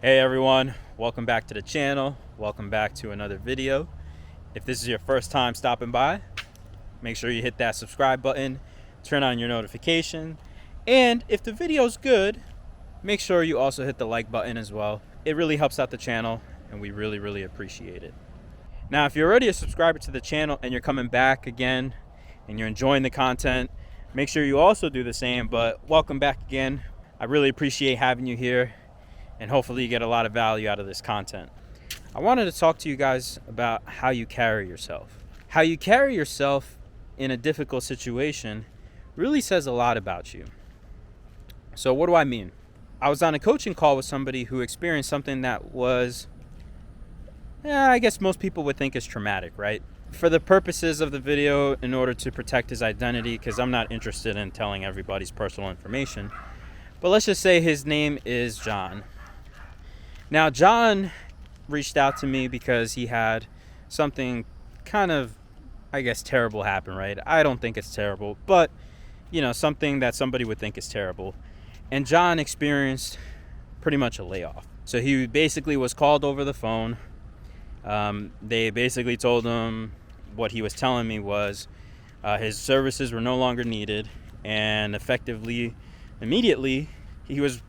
Hey everyone, welcome back to the channel. Welcome back to another video. If this is your first time stopping by, make sure you hit that subscribe button, turn on your notification, and if the video's good, make sure you also hit the like button as well. It really helps out the channel and we really appreciate it. Now, if you're already a subscriber to the channel and you're coming back again and you're enjoying the content, make sure you also do the same, but welcome back again. I really appreciate having you here, and hopefully you get a lot of value out of this content. I wanted to talk to you guys about how you carry yourself. How you carry yourself in a difficult situation really says a lot about you. So what do I mean? I was on a coaching call with somebody who experienced something that was, I guess most people would think is traumatic, right? For the purposes of the video, in order to protect his identity, because I'm not interested in telling everybody's personal information, but let's just say his name is John. Now, John reached out to me because he had something kind of, I guess, terrible happen, right? I don't think it's terrible, but, something that somebody would think is terrible. And John experienced pretty much a layoff. So he basically was called over the phone. They basically told him what he was telling me was his services were no longer needed, and immediately, he was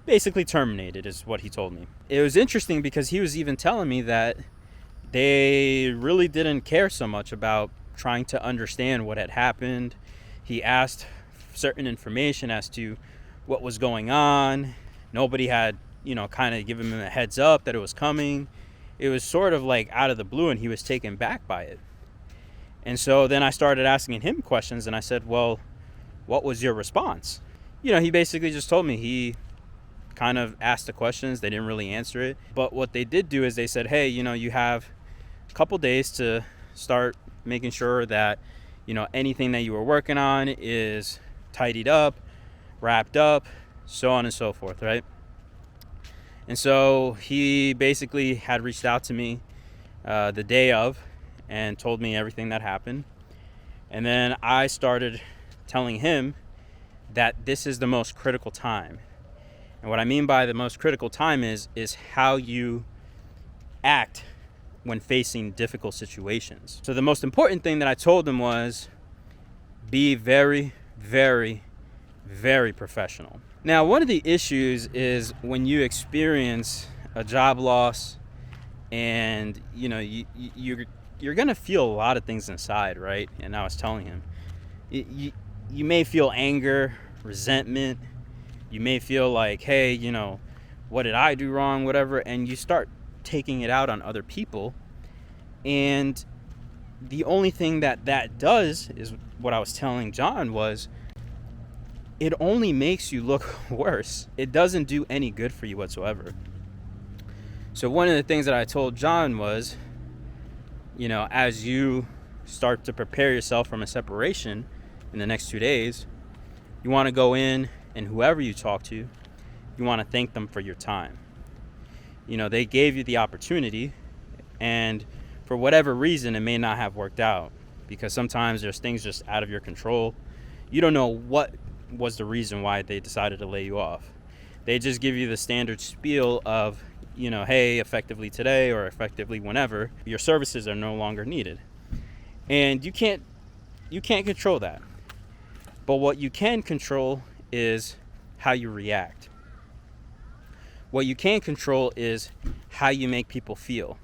basically terminated, is what he told me. It was interesting because he was even telling me that they really didn't care so much about trying to understand what had happened. He asked certain information as to what was going on. Nobody had, kind of given him a heads up that it was coming. It was sort of like out of the blue, and he was taken back by it. And so then I started asking him questions, and I said, well, what was your response? He basically just told me he kind of asked the questions. They didn't really answer it. But what they did do is they said, hey, you have a couple days to start making sure that, anything that you were working on is tidied up, wrapped up, so on and so forth, right? And so he basically had reached out to me the day of and told me everything that happened. And then I started telling him that this is the most critical time. And what I mean by the most critical time is how you act when facing difficult situations. So the most important thing that I told him was be very professional. Now, one of the issues is when you experience a job loss, and you're gonna feel a lot of things inside, right? And I was telling him, you may feel anger, resentment. You may feel like, hey, what did I do wrong, whatever, and you start taking it out on other people. And the only thing that does is what I was telling John was, it only makes you look worse. It doesn't do any good for you whatsoever. So one of the things that I told John was, as you start to prepare yourself from a separation in the next 2 days, you want to go in, and whoever you talk to, you want to thank them for your time. They gave you the opportunity, and for whatever reason, it may not have worked out, because sometimes there's things just out of your control. You don't know what was the reason why they decided to lay you off. They just give you the standard spiel of, hey, effectively today or effectively whenever, your services are no longer needed. And you can't control that. But what you can control is how you react. What you can control is how you make people feel,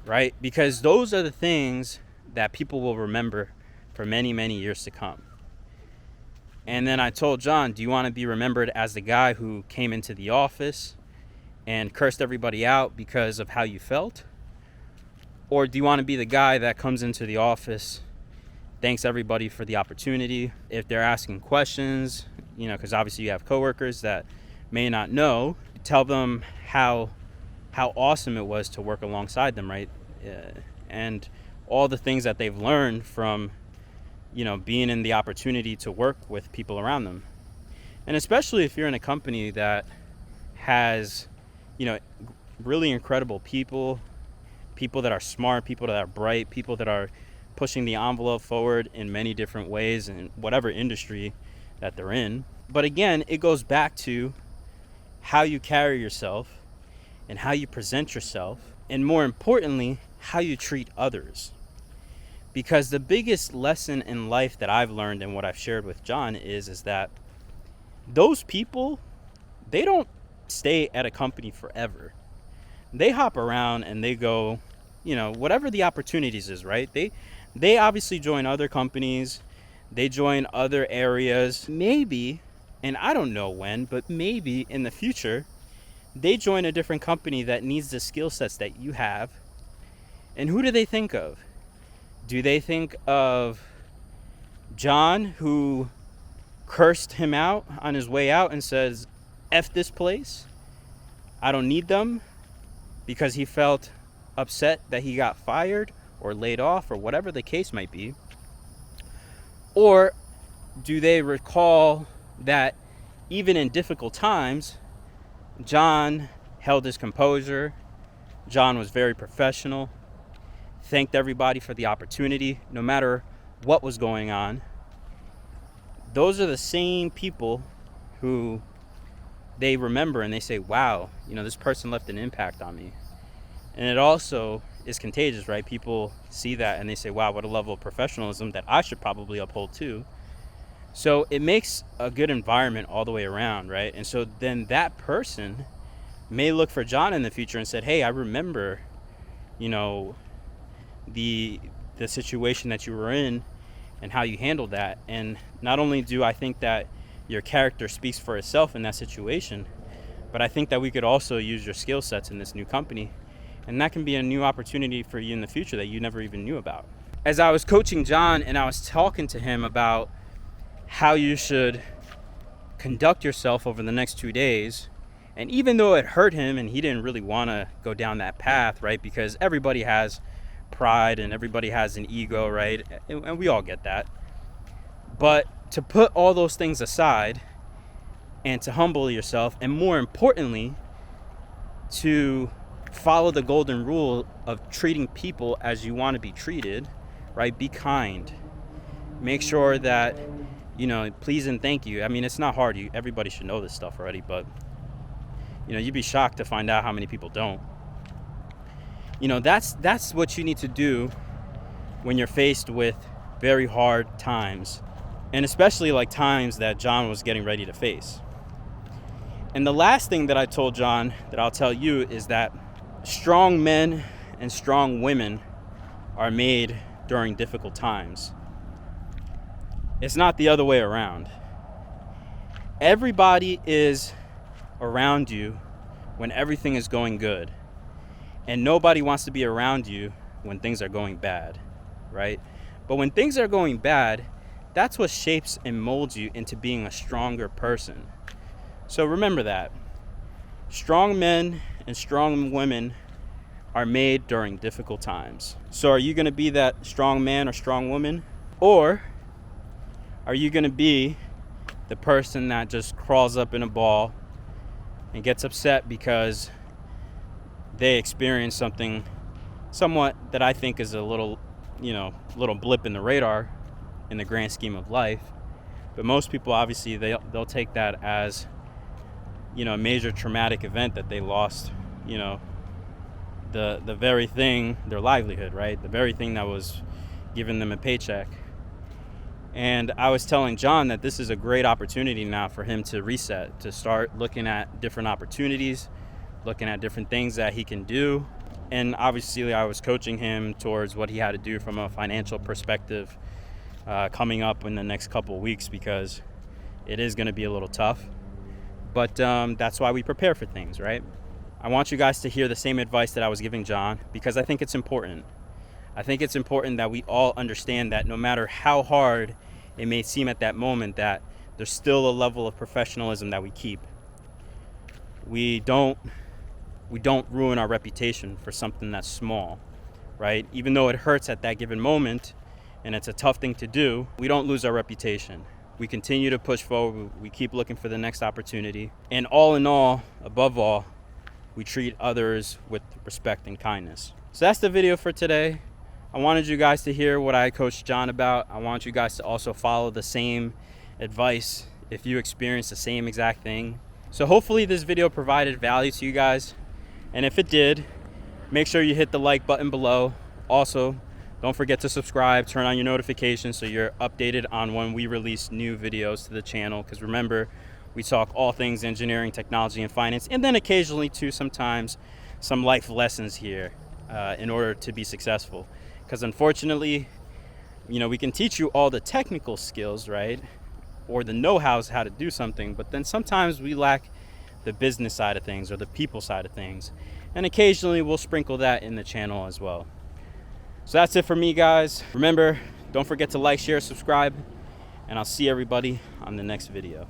right? Because those are the things that people will remember for many years to come. And then I told John, do you want to be remembered as the guy who came into the office and cursed everybody out because of how you felt? Or do you want to be the guy that comes into the office, thanks everybody for the opportunity? If they're asking questions, because obviously you have coworkers that may not know, tell them how awesome it was to work alongside them, right? And all the things that they've learned from, being in the opportunity to work with people around them. And especially if you're in a company that has, really incredible people that are smart, people that are bright, people that are pushing the envelope forward in many different ways in whatever industry that they're in. But again, it goes back to how you carry yourself and how you present yourself, and more importantly, how you treat others. Because the biggest lesson in life that I've learned and what I've shared with John is that those people, they don't stay at a company forever. They hop around and they go, whatever the opportunities is, right? They obviously join other companies, they join other areas, maybe, and I don't know when, but maybe in the future, they join a different company that needs the skill sets that you have. And who do they think of? Do they think of John, who cursed him out on his way out and says, F this place, I don't need them, because he felt upset that he got fired or laid off or whatever the case might be? Or do they recall that even in difficult times, John held his composure, John was very professional, thanked everybody for the opportunity, no matter what was going on? Those are the same people who they remember and they say, wow, this person left an impact on me. And it also is contagious, right? People see that and they say, wow, what a level of professionalism that I should probably uphold too. So it makes a good environment all the way around, right? And so then that person may look for John in the future and said, hey, I remember, the situation that you were in and how you handled that. And not only do I think that your character speaks for itself in that situation, but I think that we could also use your skill sets in this new company. And that can be a new opportunity for you in the future that you never even knew about. As I was coaching John and I was talking to him about how you should conduct yourself over the next 2 days, and even though it hurt him and he didn't really want to go down that path, right? Because everybody has pride and everybody has an ego, right? And we all get that. But to put all those things aside and to humble yourself, and more importantly, to follow the golden rule of treating people as you want to be treated, right? Be kind. Make sure that, please and thank you. I mean, it's not hard. Everybody should know this stuff already, but, you'd be shocked to find out how many people don't. That's what you need to do when you're faced with very hard times, and especially like times that John was getting ready to face. And the last thing that I told John that I'll tell you is that strong men and strong women are made during difficult times. It's not the other way around. Everybody is around you when everything is going good, and nobody wants to be around you when things are going bad, right? But when things are going bad, that's what shapes and molds you into being a stronger person. So remember that. Strong men and strong women are made during difficult times. So are you going to be that strong man or strong woman? Or are you going to be the person that just crawls up in a ball and gets upset because they experience something somewhat that I think is a little blip in the radar in the grand scheme of life? But most people, obviously, they'll take that as, a major traumatic event that they lost, the very thing, their livelihood, right? The very thing that was giving them a paycheck. And I was telling John that this is a great opportunity now for him to reset, to start looking at different opportunities, looking at different things that he can do. And obviously I was coaching him towards what he had to do from a financial perspective coming up in the next couple of weeks, because it is going to be a little tough. But that's why we prepare for things, right? I want you guys to hear the same advice that I was giving John, because I think it's important. I think it's important that we all understand that no matter how hard it may seem at that moment, that there's still a level of professionalism that we keep. We don't ruin our reputation for something that's small, right? Even though it hurts at that given moment and it's a tough thing to do, we don't lose our reputation. We continue to push forward. We keep looking for the next opportunity. And all in all, above all, we treat others with respect and kindness. So that's the video for today. I wanted you guys to hear what I coached John about. I want you guys to also follow the same advice if you experience the same exact thing. So hopefully this video provided value to you guys. And if it did, make sure you hit the like button below. Also, don't forget to subscribe, turn on your notifications so you're updated on when we release new videos to the channel. Because remember, we talk all things engineering, technology, and finance, and then occasionally too, sometimes some life lessons here in order to be successful. Because unfortunately, you know, we can teach you all the technical skills, right? Or the know-hows how to do something, but then sometimes we lack the business side of things or the people side of things. And occasionally we'll sprinkle that in the channel as well. So that's it for me, guys. Remember, don't forget to like, share, subscribe, and I'll see everybody on the next video.